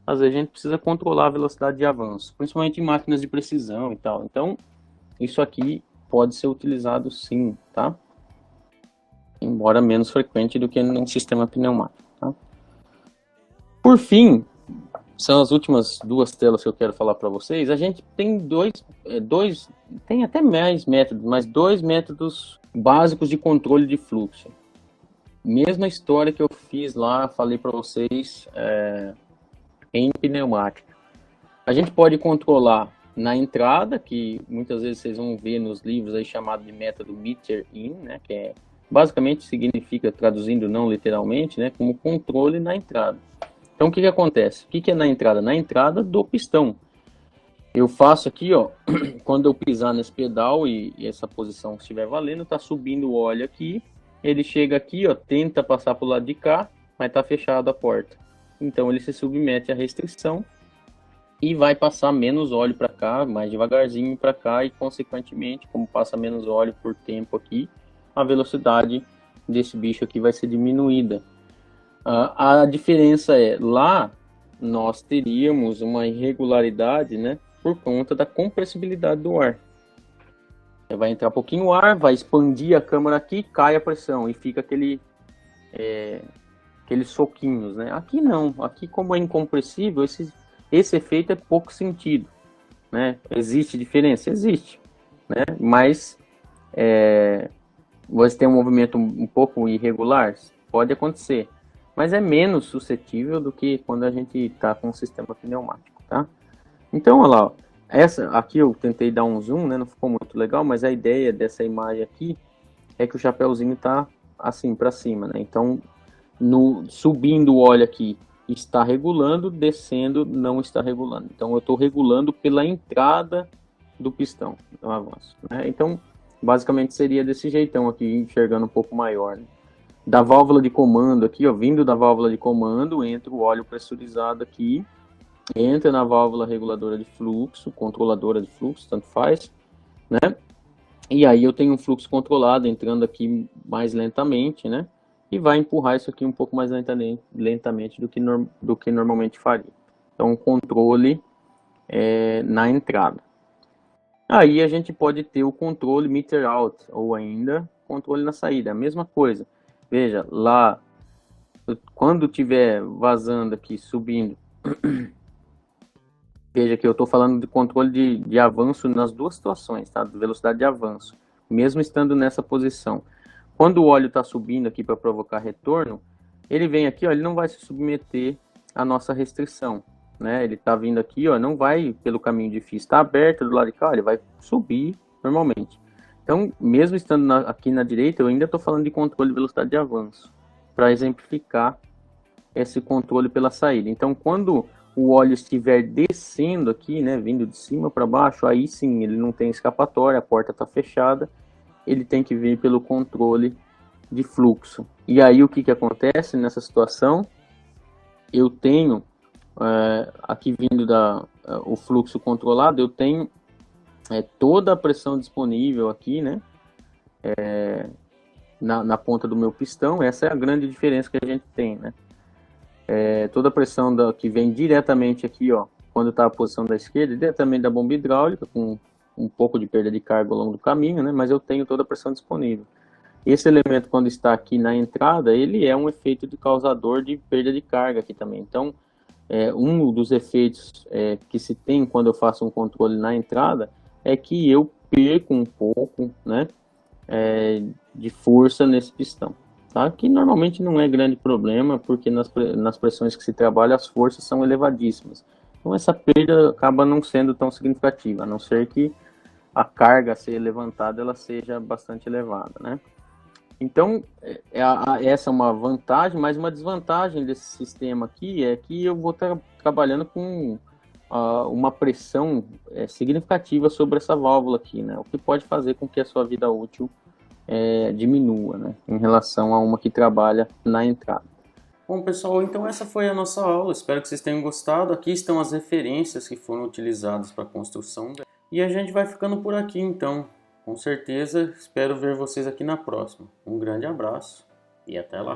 às vezes a gente precisa controlar a velocidade de avanço, principalmente em máquinas de precisão e tal. Então, isso aqui pode ser utilizado sim, tá? Embora menos frequente do que num sistema pneumático, tá? Por fim, são as últimas duas telas que eu quero falar para vocês. A gente tem tem até mais métodos, mas dois métodos básicos de controle de fluxo. Mesma história que eu fiz lá, falei para vocês em pneumática. A gente pode controlar na entrada, que muitas vezes vocês vão ver nos livros aí chamado de método meter in, né, que basicamente significa, traduzindo não literalmente, né, como controle na entrada. Então, o que acontece? O que é na entrada? Na entrada do pistão. Eu faço aqui, ó, quando eu pisar nesse pedal e essa posição estiver valendo, tá subindo o óleo aqui, ele chega aqui, ó, tenta passar pro lado de cá, mas tá fechado a porta. Então, ele se submete à restrição e vai passar menos óleo para cá, mais devagarzinho para cá, e consequentemente, como passa menos óleo por tempo aqui, a velocidade desse bicho aqui vai ser diminuída. A diferença é, lá nós teríamos uma irregularidade, né, por conta da compressibilidade do ar. Vai entrar pouquinho ar, vai expandir a câmara aqui, cai a pressão e fica aqueles soquinhos, né? Aqui não, aqui como é incompressível, esse efeito é pouco sentido, né? Existe diferença? Existe, né? Mas você tem um movimento um pouco irregular? Pode acontecer, mas é menos suscetível do que quando a gente está com um sistema pneumático, tá? Então, olha lá, ó, essa aqui eu tentei dar um zoom, né? Não ficou muito legal, mas a ideia dessa imagem aqui é que o chapéuzinho está assim para cima, né? Então, subindo o óleo aqui está regulando, descendo não está regulando. Então, eu estou regulando pela entrada do pistão, do avanço, né? Então, basicamente seria desse jeitão aqui, enxergando um pouco maior, né? Da válvula de comando aqui, ó, vindo da válvula de comando, entra o óleo pressurizado aqui, entra na válvula reguladora de fluxo, controladora de fluxo, tanto faz, né? E aí eu tenho um fluxo controlado entrando aqui mais lentamente, né? E vai empurrar isso aqui um pouco mais lentamente do que normalmente faria. Então, controle na entrada. Aí a gente pode ter o controle meter out, ou ainda controle na saída, a mesma coisa. Veja, lá, quando tiver vazando aqui, subindo, veja que eu estou falando de controle de avanço nas duas situações, tá? De velocidade de avanço, mesmo estando nessa posição. Quando o óleo está subindo aqui para provocar retorno, ele vem aqui, ó, ele não vai se submeter à nossa restrição, né? Ele está vindo aqui, ó, não vai pelo caminho difícil, está aberto do lado de cá, ele vai subir normalmente. Então, mesmo estando aqui na direita, eu ainda estou falando de controle de velocidade de avanço, para exemplificar esse controle pela saída. Então, quando o óleo estiver descendo aqui, né, vindo de cima para baixo, aí sim, ele não tem escapatória, a porta está fechada, ele tem que vir pelo controle de fluxo. E aí o que acontece nessa situação? Eu tenho, aqui vindo o fluxo controlado, eu tenho toda a pressão disponível aqui, né, na ponta do meu pistão. Essa é a grande diferença que a gente tem, né? Toda a pressão que vem diretamente aqui, ó, quando está a posição da esquerda, diretamente da bomba hidráulica, com um pouco de perda de carga ao longo do caminho, né? Mas eu tenho toda a pressão disponível. Esse elemento, quando está aqui na entrada, ele é um efeito de causador de perda de carga aqui também. Então, um dos efeitos que se tem quando eu faço um controle na entrada é que eu perco um pouco, né, de força nesse pistão. tá? Que normalmente não é grande problema, porque nas pressões que se trabalha as forças são elevadíssimas. Então essa perda acaba não sendo tão significativa, a não ser que a carga a ser levantada ela seja bastante elevada, né? Então, essa é uma vantagem, mas uma desvantagem desse sistema aqui é que eu vou estar trabalhando com uma pressão significativa sobre essa válvula aqui, né? O que pode fazer com que a sua vida útil diminua, né? Em relação a uma que trabalha na entrada. Bom, pessoal, então essa foi a nossa aula. Espero que vocês tenham gostado. Aqui estão as referências que foram utilizadas para a construção. E a gente vai ficando por aqui, então. Com certeza, espero ver vocês aqui na próxima. Um grande abraço e até lá!